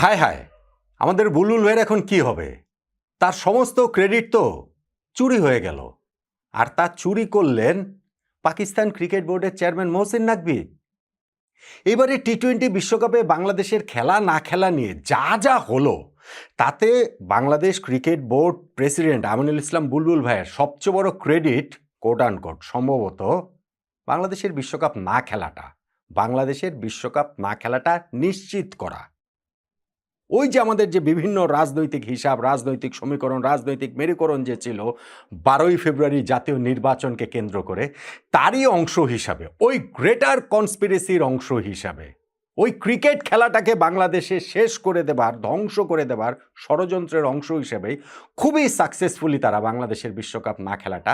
হায় হায়, আমাদের বুলবুল ভাইয়ের এখন কি হবে? তার সমস্ত ক্রেডিট তো চুরি হয়ে গেল। আর তা চুরি করলেন পাকিস্তান ক্রিকেট বোর্ডের চেয়ারম্যান মহসিন নাকভি। এবারে টি-20 বিশ্বকাপে বাংলাদেশের খেলা না খেলা নিয়ে যা যা হলো, তাতে Bangladesh cricket board president Aminul Islam Bulbul ভাইয়ের সবচেয়ে বড় ক্রেডিট কোট আনকোট সম্ভবত বাংলাদেশের বিশ্বকাপ না খেলাটা নিশ্চিত করা। ওই যে আমাদের যে বিভিন্ন রাজনৈতিক হিসাব, রাজনৈতিক সমীকরণ, রাজনৈতিক মেরুকরণ যে ছিল 12ই ফেব্রুয়ারি জাতীয় নির্বাচনকে কেন্দ্র করে, তারই অংশ হিসাবে, ওই গ্রেটার কনস্পিরেসির অংশ হিসাবে, ওই ক্রিকেট খেলাটাকে বাংলাদেশে শেষ করে দেবার, ধ্বংস করে দেবার ষড়যন্ত্রের অংশ হিসেবেই খুবই সাকসেসফুলি তারা বাংলাদেশের বিশ্বকাপ না খেলাটা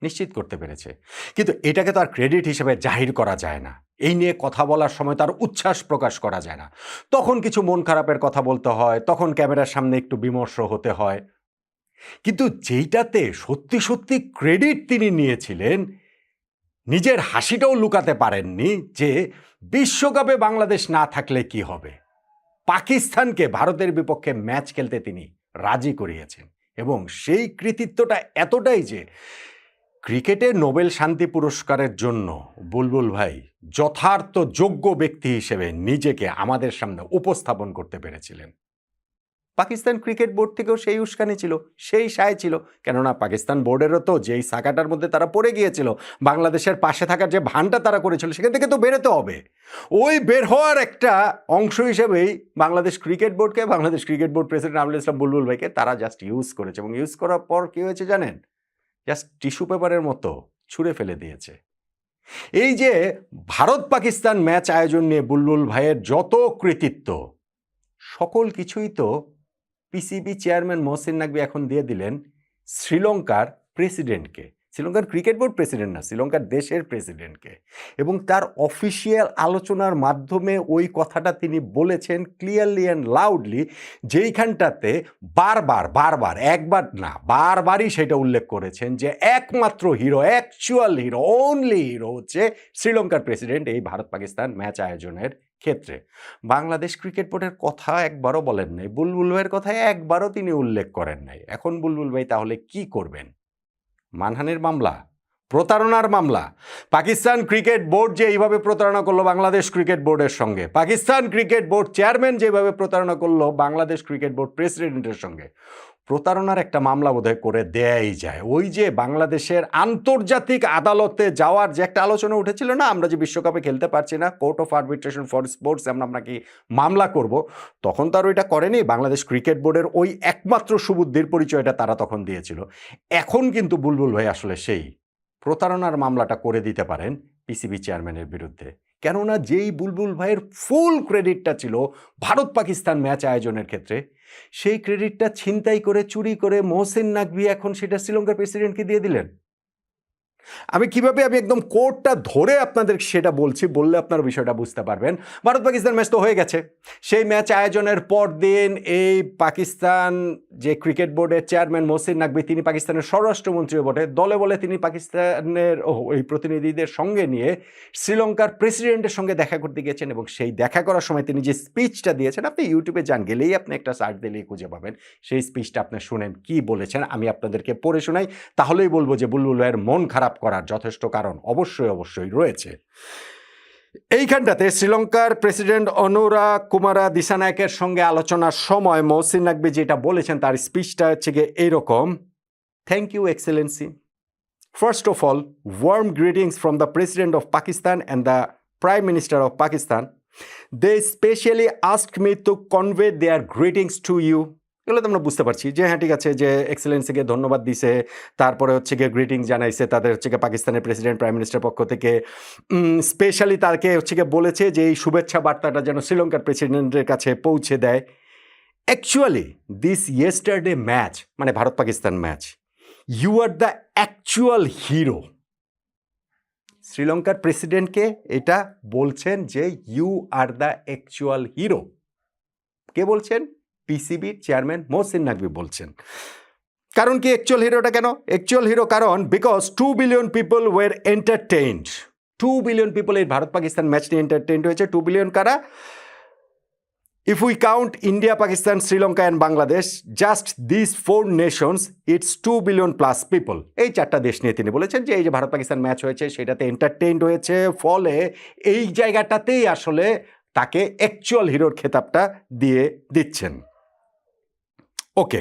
নিশ্চিত করতে পেরেছে। কিন্তু এটাকে তো আর ক্রেডিট হিসেবে জাহির করা যায় না। এই নিয়ে কথা বলার সময় তার উচ্ছ্বাস প্রকাশ করা যায় না। তখন কিছু মন খারাপের কথা বলতে হয়, তখন ক্যামেরার সামনে একটু বিমর্ষ হতে হয়। কিন্তু যেইটাতে সত্যি সত্যি ক্রেডিট তিনি নিয়েছিলেন, নিজের হাসিটাও লুকাতে পারেননি যে বিশ্বকাপে বাংলাদেশ না থাকলে কি হবে। পাকিস্তানকে ভারতের বিপক্ষে ম্যাচ খেলতে তিনি রাজি করিয়েছেন, এবং সেই কৃতিত্বটা এতটাই যে ক্রিকেটের নোবেল শান্তি পুরস্কারের জন্য বুলবুল ভাই যথার্থ যোগ্য ব্যক্তি হিসেবে নিজেকে আমাদের সামনে উপস্থাপন করতে পেরেছিলেন। পাকিস্তান ক্রিকেট বোর্ড থেকেও সেই উস্কানি ছিল, সেই সায় ছিল। কেননা পাকিস্তান বোর্ডেরও তো যেই সাকাটার মধ্যে তারা পড়ে গিয়েছিল, বাংলাদেশের পাশে থাকার যে ভানটা তারা করেছিল, সেখান থেকে তো বেরোতে হবে। ওই বের হওয়ার একটা অংশ হিসেবেই Bangladesh cricket board president Aminul Islam Bulbul ভাইকে তারা জাস্ট ইউজ করেছে, এবং ইউজ করার পর কি হয়েছে জানেন? জাস্ট টিস্যু পেপারের মতো ছুঁড়ে ফেলে দিয়েছে। এই যে ভারত পাকিস্তান ম্যাচ আয়োজন নিয়ে বুলবুল ভাইয়ের যত কৃতিত্ব, সকল কিছুই তো পিসিবি চেয়ারম্যান মহসিন নাকভি এখন দিয়ে দিলেন শ্রীলঙ্কার প্রেসিডেন্টকে। শ্রীলঙ্কার ক্রিকেট বোর্ড প্রেসিডেন্ট না, শ্রীলঙ্কার দেশের প্রেসিডেন্টকে। এবং তার অফিসিয়াল আলোচনার মাধ্যমে ওই কথাটা তিনি বলেছেন ক্লিয়ারলি অ্যান্ড লাউডলি, যেইখানটাতে বারবার একবার না বারবারই সেটা উল্লেখ করেছেন যে একমাত্র hero, actual hero, only hero হচ্ছে শ্রীলঙ্কার প্রেসিডেন্ট এই ভারত পাকিস্তান ম্যাচ আয়োজনের ক্ষেত্রে। বাংলাদেশ ক্রিকেট বোর্ডের কথা একবারও বলেন নাই, বুলবুল ভাইয়ের কথা একবারও তিনি উল্লেখ করেন নাই। এখন বুলবুল ভাই তাহলে কি করবেন? মানহানির মামলা, প্রতারণার মামলা। পাকিস্তান ক্রিকেট বোর্ড যে এইভাবে প্রতারণা করলো বাংলাদেশ ক্রিকেট বোর্ডের সঙ্গে, পাকিস্তান ক্রিকেট বোর্ড চেয়ারম্যান যেভাবে প্রতারণা করলো বাংলাদেশ ক্রিকেট বোর্ড প্রেসিডেন্টের সঙ্গে, প্রতারণার একটা মামলা বোধহয় করে দেয়াই যায়। ওই যে বাংলাদেশের আন্তর্জাতিক আদালতে যাওয়ার যে একটা আলোচনা উঠেছিল না, আমরা যে বিশ্বকাপে খেলতে পারছি না, court of arbitration for sports আমরা কি মামলা করব, তখন তার ওইটা করেনি। বাংলাদেশ ক্রিকেট বোর্ডের ওই একমাত্র সুবুদ্ধির পরিচয়টা তারা তখন দিয়েছিল। এখন কিন্তু বুলবুল ভাই আসলে সেই প্রতারণার মামলাটা করে দিতে পারেন পিসিবি চেয়ারম্যানের বিরুদ্ধে। কেননা যেই বুলবুল ভাইয়ের ফুল ক্রেডিটটা ছিল ভারত পাকিস্তান ম্যাচ আয়োজনের ক্ষেত্রে, সেই ক্রেডিটটা ছিনতাই করে, চুরি করে মহসিন নাকভি এখন সেটা শ্রীলঙ্কার প্রেসিডেন্টকে দিয়ে দিলেন। আমি একদম কোডটা ধরে আপনাদের সেটা বলছি, বললে আপনারা বিষয়টা বুঝতে পারবেন। ভারত পাকিস্তান ম্যাচ তো হয়ে গেছে। সেই ম্যাচ আয়োজনের পর দিন এই পাকিস্তান যে ক্রিকেট বোর্ডের চেয়ারম্যান মহসিন নাকভি, তিনি পাকিস্তানের স্বরাষ্ট্রমন্ত্রীও বটে, দলে বলে তিনি পাকিস্তানের ওই প্রতিনিধিদের সঙ্গে নিয়ে শ্রীলঙ্কার প্রেসিডেন্টের সঙ্গে দেখা করতে গিয়েছেন। এবং সেই দেখা করার সময় তিনি যে স্পিচটা দিয়েছেন, আপনি ইউটিউবে যান, গেলেই আপনি একটা সার্চ দিলেই খুঁজে পাবেন। সেই স্পিচটা আপনি শুনেন কি বলেছেন, আমি আপনাদেরকে পড়ে শোনাই, তাহলেই বলবো যে বুলবুল ভাইয়ের মন খারাপ করার যথেষ্ট কারণ অবশ্যই রয়েছে। এইখানটাতে শ্রীলঙ্কার প্রেসিডেন্ট অনুরা কুমারা দিসানায়কের সঙ্গে আলোচনার সময় মহসিন নাকভি যেটা বলেছেন, তার স্পিচটা হচ্ছে গিয়ে এইরকম: thank you excellency, first of all warm greetings from the president of Pakistan and the prime minister of Pakistan. They specially asked me to convey their greetings to you. এগুলো তো আমরা বুঝতে পারছি যে হ্যাঁ ঠিক আছে, যে এক্সেলেন্সিকে ধন্যবাদ দিছে, তারপরে হচ্ছে গিয়ে গ্রিটিংস জানাইছে তাদের হচ্ছে গিয়ে পাকিস্তানের প্রেসিডেন্ট প্রাইম মিনিস্টার পক্ষ থেকে। স্পেশালি তাকে হচ্ছে গিয়ে বলেছে যে এই শুভেচ্ছা বার্তাটা যেন শ্রীলঙ্কার প্রেসিডেন্টের কাছে পৌঁছে দেয়। অ্যাকচুয়ালি দিস ইয়েস্টারডে ম্যাচ, মানে Bharat Pakistan match, you are the actual hero. শ্রীলঙ্কার প্রেসিডেন্টকে এটা বলছেন যে you are the actual hero. কে বলছেন? পিসিবির চেয়ারম্যান মহসিন নাকভি বলছেন। কারণ কি অ্যাকচুয়াল হিরোটা কেন? অ্যাকচুয়াল হিরো কারণ because 2 billion people were entertained. 2 billion people এই ভারত পাকিস্তান ম্যাচ নিয়ে এন্টারটেইনড হয়েছে। 2 বিলিয়ন কারা? If we count India, Pakistan, Sri Lanka and Bangladesh, just these 4 nations, it's 2 billion plus people. এই 4টা দেশ নিয়ে তিনি বলেছেন যে এই যে ভারত পাকিস্তান ম্যাচ হয়েছে সেটাতে এন্টারটেইনড হয়েছে, ফলে এই জায়গাটাতেই আসলে তাকে অ্যাকচুয়াল হিরোর খেতাবটা দিয়ে দিচ্ছেন। Okay,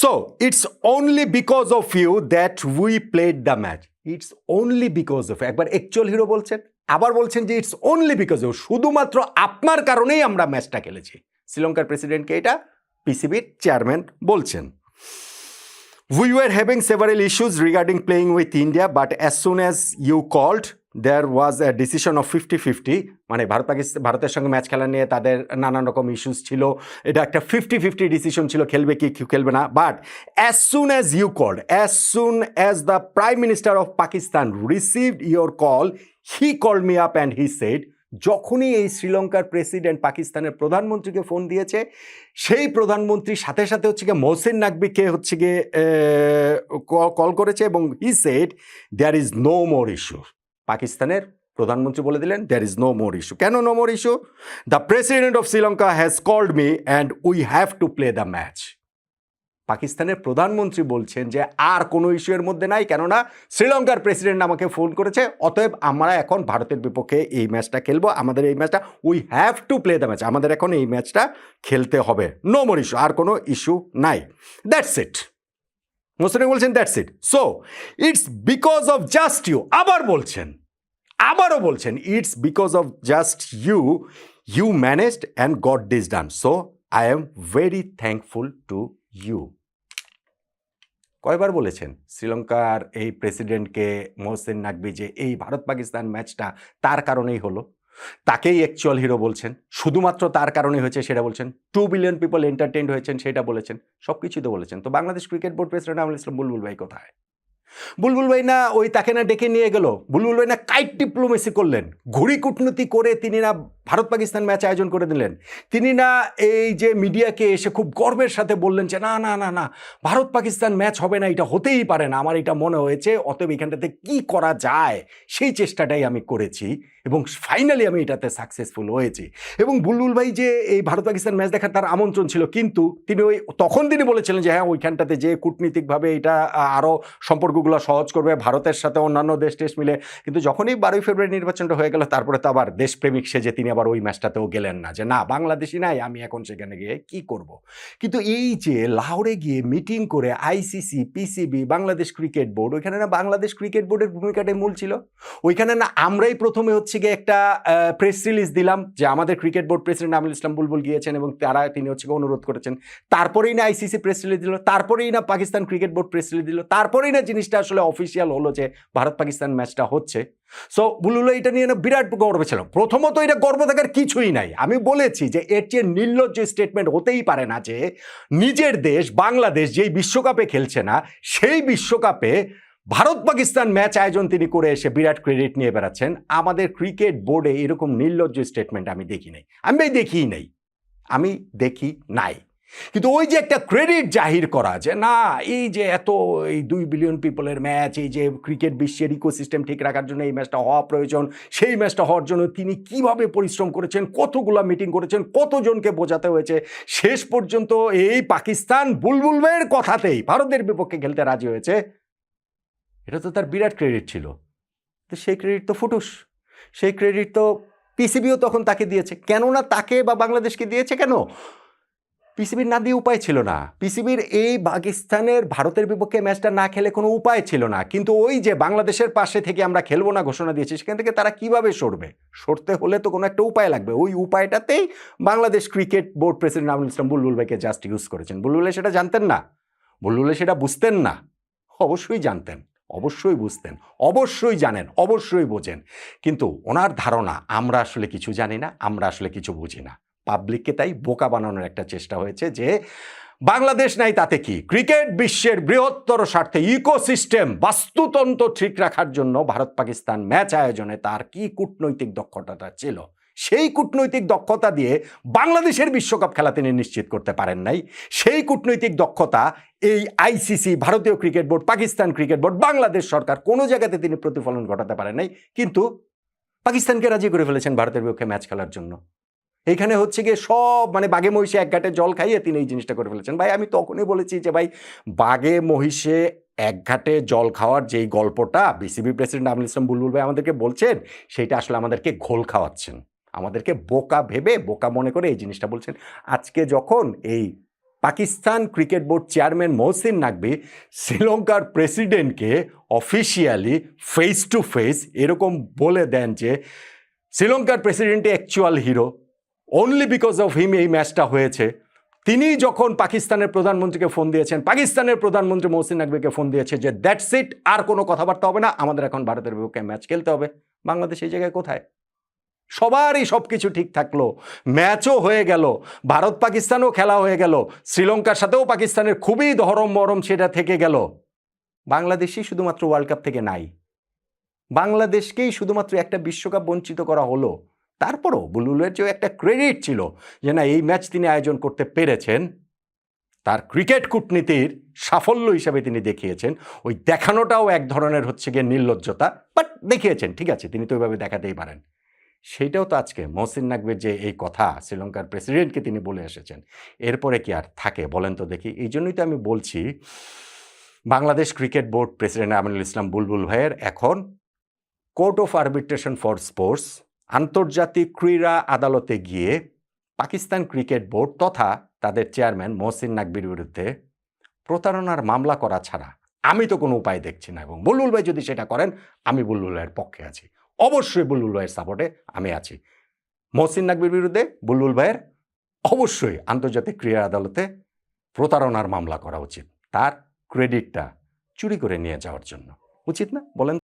so it's only because of you that we played the match. It's only because of, একবার অ্যাকচুয়াল হিরো বলছেন, আবার বলছেন যে ইটস অনলি বিকজ অফ, শুধুমাত্র আপনার কারণেই আমরা ম্যাচটা খেলেছি। শ্রীলঙ্কার প্রেসিডেন্টকে এটা পিসিবির চেয়ারম্যান বলছেন। We were having several issues regarding playing with India, but as soon as you called, there was a decision of 50-50, মানে ভারতের সঙ্গে ম্যাচ খেলা নিয়ে তাদের নানান রকম ইস্যুস ছিল, এটা একটা 50-50 ডিসিশন ছিল, খেলবে কি খেলবে না। But as soon as you called, as soon as the Prime Minister of Pakistan received your call, he called me up and he said, যখনই এই শ্রীলঙ্কার প্রেসিডেন্ট পাকিস্তানের প্রধানমন্ত্রীকে ফোন দিয়েছে, সেই প্রধানমন্ত্রী সাথে সাথে হচ্ছে গিয়ে মোহসিন নাকভিকে হচ্ছে গিয়ে কল করেছে এবং he said there is no more issue. পাকিস্তানের প্রধানমন্ত্রী বলে দিলেন there is no more issue. কেন no more issue? The president of Sri Lanka has called me and we have to play the match. পাকিস্তানের প্রধানমন্ত্রী বলছেন যে আর কোনো ইস্যুর মধ্যে নাই, কেননা শ্রীলঙ্কার প্রেসিডেন্ট আমাকে ফোন করেছে, অতএব আমরা এখন ভারতের বিপক্ষে এই ম্যাচটা খেলবো, আমাদের এই ম্যাচটা we have to play the match, আমাদের এখন এই ম্যাচটা খেলতে হবে, নো মোর ইস্যু, আর কোনো ইস্যু নাই, দ্যাটস ইট। মোসিন বলছেন that's it. So it's because of just you, আবারও বলছেন it's because of just you managed and got this done, so I am very thankful to you. কয়বার বলেছেন শ্রীলঙ্কার এই প্রেসিডেন্টকে মোহসিন নাকভি যে এই ভারত পাকিস্তান ম্যাচটা তার কারণেই হলো, তাকেই অ্যাকচুয়াল হিরো বলছেন, শুধুমাত্র তার কারণে হয়েছে সেটা বলছেন, 2 বিলিয়ন পিপল এন্টারটেইনড হয়েছেন সেটা বলেছেন, সব কিছুই তো বলেছেন। তো বাংলাদেশ ক্রিকেট বোর্ড প্রেসিডেন্ট আমরুল ইসলাম বুলবুল ভাই কোথায়? বুলবুল ভাই না ওই তাকে না ডেকে নিয়ে গেল, বুলবুল ভাই না কাইট ডিপ্লোমেসি করলেন, ঘুড়ি কূটনীতি করে তিনি না ভারত পাকিস্তান ম্যাচ আয়োজন করে দিলেন, তিনি না এই যে মিডিয়াকে এসে খুব গর্বের সাথে বললেন যে না না না না ভারত পাকিস্তান ম্যাচ হবে না, এটা হতেই পারে না, আমার এটা মনে হয়েছে, অতএব এখানটাতে কি করা যায় সেই চেষ্টাটাই আমি করেছি এবং ফাইনালি আমি এটাতে সাকসেসফুল হয়েছি। এবং বুলবুল ভাই যে এই ভারত পাকিস্তান ম্যাচ দেখার তার আমন্ত্রণ ছিল, কিন্তু তিনি তখন তিনি বলেছিলেন যে হ্যাঁ ওইখানটাতে যে কূটনীতিকভাবে এটা আরও সম্পর্কগুলো সহজ করবে ভারতের সাথে অন্যান্য দেশ মিলে। কিন্তু যখনই 12ই ফেব্রুয়ারি নির্বাচনটা হয়ে গেল, তারপরে তো আবার দেশপ্রেমিক সেজে তিনি আবার ওই ম্যাচটাতেও গেলেন না, যে না বাংলাদেশি নাই, আমি এখন সেখানে গিয়ে কি করব। কিন্তু এই যে লাহোরে গিয়ে মিটিং করে ICC, PCB, Bangladesh cricket board, ওইখানে না বাংলাদেশ ক্রিকেট বোর্ডের ভূমিকাটাই মূল ছিল। ওইখানে না আমরাই প্রথমে হচ্ছে গিয়ে একটা প্রেস রিলিজ দিলাম যে আমাদের ক্রিকেট বোর্ড প্রেসিডেন্ট আমরুল ইসলাম বুলবুল গিয়েছেন এবং তিনি হচ্ছে গিয়ে অনুরোধ করেছেন, তারপরেই না আইসিসি প্রেস রিলিজ দিল, তারপরেই না Pakistan cricket board press release দিল, তারপরেই না জিনিসটা আসলে অফিসিয়াল হলো যে ভারত পাকিস্তান ম্যাচটা হচ্ছে। সো বুলবুল এটা নিয়ে না বিরাট গর্ব ছিল। প্রথমত এটা গর্ব থাকার কিছুই নাই, আমি বলেছি যে এর চেয়ে নির্লজ্জ স্টেটমেন্ট হতেই পারে না যে নিজের দেশ বাংলাদেশ যেই বিশ্বকাপে খেলছে না, সেই বিশ্বকাপে ভারত পাকিস্তান ম্যাচ আয়োজন তিনি করে এসে বিরাট ক্রেডিট নিয়ে বেড়াচ্ছেন। আমাদের ক্রিকেট বোর্ডে এরকম নির্লজ্জ স্টেটমেন্ট আমি দেখি নাই। কিন্তু ওই যে একটা ক্রেডিট জাহির করা যে না এই যে এত এই 2 বিলিয়ন পিপলের ম্যাচ, এই যে ক্রিকেট বিশ্বের ইকোসিস্টেম ঠিক রাখার জন্য এই ম্যাচটা হওয়া প্রয়োজন, সেই ম্যাচটা হওয়ার জন্য তিনি কিভাবে পরিশ্রম করেছেন, কতগুলো মিটিং করেছেন, কতজনকে বোঝাতে হয়েছে, শেষ পর্যন্ত এই পাকিস্তান বুলবুল ভাইয়ের কথাতেই ভারতের বিপক্ষে খেলতে রাজি হয়েছে, এটা তো তার বিরাট ক্রেডিট ছিল। তো সেই ক্রেডিট তো ফুটুস, সেই ক্রেডিট তো পিসিবিও তখন তাকে দিয়েছে। কেননা তাকে বা বাংলাদেশকে দিয়েছে কেন? পিসিবির না দিয়ে উপায় ছিল না, পিসিবির এই পাকিস্তানের ভারতের বিপক্ষে ম্যাচটা না খেলে কোনো উপায় ছিল না। কিন্তু ওই যে বাংলাদেশের পাশে থেকে আমরা খেলবো না ঘোষণা দিয়েছি, সেখান থেকে তারা কিভাবে সরতে হলে তো কোনো একটা উপায় লাগবে। ওই উপায়টাতেই বাংলাদেশ ক্রিকেট বোর্ড প্রেসিডেন্ট আমরুল ইসলাম বুলবুল ভাইকে জাস্ট ইউজ করেছেন। বুলবুল সেটা জানতেন না, বুলবুল সেটা বুঝতেন না, অবশ্যই জানতেন, অবশ্যই বুঝতেন, অবশ্যই জানেন, অবশ্যই বোঝেন। কিন্তু ওনার ধারণা আমরা আসলে কিছু জানি না, আমরা আসলে কিছু বুঝি না। পাবলিককে তাই বোকা বানানোর একটা চেষ্টা হয়েছে যে বাংলাদেশ নাই তাতে কি, ক্রিকেট বিশ্বের বৃহত্তর স্বার্থে ইকোসিস্টেম বাস্তুতন্ত্র ঠিক রাখার জন্য ভারত পাকিস্তান ম্যাচ আয়োজনে তার কি কূটনৈতিক দক্ষতাটা ছিল, সেই কূটনৈতিক দক্ষতা দিয়ে বাংলাদেশের বিশ্বকাপ খেলা তিনি নিশ্চিত করতে পারেন নাই। সেই কূটনৈতিক দক্ষতা এই আইসিসি, ভারতীয় cricket board, Pakistan cricket board, Bangladesh সরকার কোনো জায়গাতে তিনি প্রতিফলন ঘটাতে পারেন নাই। কিন্তু পাকিস্তানকে রাজি করে ফেলেছেন ভারতের বিপক্ষে ম্যাচ খেলার জন্য। এইখানে হচ্ছে গিয়ে সব মানে বাঘে মহিষে এক ঘাটে জল খাইয়ে তিনি এই জিনিসটা করে ফেলেছেন। ভাই আমি তখনই বলেছি যে ভাই বাঘে মহিষে এক ঘাটে জল খাওয়ার যেই গল্পটা বিসিবি প্রেসিডেন্ট আমিনুল ইসলাম বুলবুল ভাই আমাদেরকে বলছেন, সেইটা আসলে আমাদেরকে ঘোল খাওয়াচ্ছেন। আমাদেরকে বোকা ভেবে, বোকা মনে করে এই জিনিসটা বলছেন। আজকে যখন এই Pakistan cricket board chairman Mohsin Naqvi শ্রীলঙ্কার প্রেসিডেন্টকে অফিসিয়ালি ফেস টু ফেস এরকম বলে দেন যে শ্রীলঙ্কার প্রেসিডেন্টই actual hero, only because of him এই ম্যাচটা হয়েছে। তিনি যখন পাকিস্তানের প্রধানমন্ত্রীকে ফোন দিয়েছেন, পাকিস্তানের প্রধানমন্ত্রী মহসিন নাকভিকে ফোন দিয়েছে যে দ্যাটস ইট, আর কোনো কথাবার্তা হবে না, আমাদের এখন ভারতের বিপক্ষে ম্যাচ খেলতে হবে। বাংলাদেশ এই জায়গায় কোথায়? সবারই সব কিছু ঠিক থাকলো, ম্যাচও হয়ে গেল, ভারত পাকিস্তানও খেলা হয়ে গেল, শ্রীলঙ্কার সাথেও পাকিস্তানের খুবই দহরম মরম সেটা থেকে গেল। বাংলাদেশই শুধুমাত্র ওয়ার্ল্ড কাপ থেকে নাই, বাংলাদেশকেই শুধুমাত্র একটা বিশ্বকাপ বঞ্চিত করা হলো। তারপরও বুলবুলের যে একটা ক্রেডিট ছিল যে না এই ম্যাচ তিনি আয়োজন করতে পেরেছেন, তার ক্রিকেট কূটনীতির সাফল্য হিসাবে তিনি দেখিয়েছেন। ওই দেখানোটাও এক ধরনের হচ্ছে গিয়ে নির্লজ্জতা, বাট দেখিয়েছেন, ঠিক আছে, তিনি তো ওইভাবে দেখাতেই পারেন। সেইটাও তো আজকে মহসিন নাকভির যে এই কথা শ্রীলঙ্কার প্রেসিডেন্টকে তিনি বলে এসেছেন, এরপরে কি আর থাকে বলেন তো দেখি? এই জন্যই তো আমি বলছি Bangladesh cricket board president Aminul Islam Bulbul ভাইয়ের এখন court of arbitration for sports আন্তর্জাতিক ক্রীড়া আদালতে গিয়ে পাকিস্তান ক্রিকেট বোর্ড তথা তাদের চেয়ারম্যান মহসিন নাকভির বিরুদ্ধে প্রতারণার মামলা করা ছাড়া আমি তো কোনো উপায় দেখছি না। এবং বুলবুল ভাই যদি সেটা করেন, আমি বুলবুল ভাইয়ের পক্ষে আছি, অবশ্যই বুলবুল ভাইয়ের সাপোর্টে আমি আছি। মহসিন নাকভির বিরুদ্ধে বুলবুল ভাইয়ের অবশ্যই আন্তর্জাতিক ক্রীড়া আদালতে প্রতারণার মামলা করা উচিত, তার ক্রেডিটটা চুরি করে নিয়ে যাওয়ার জন্য। উচিত না বলেন?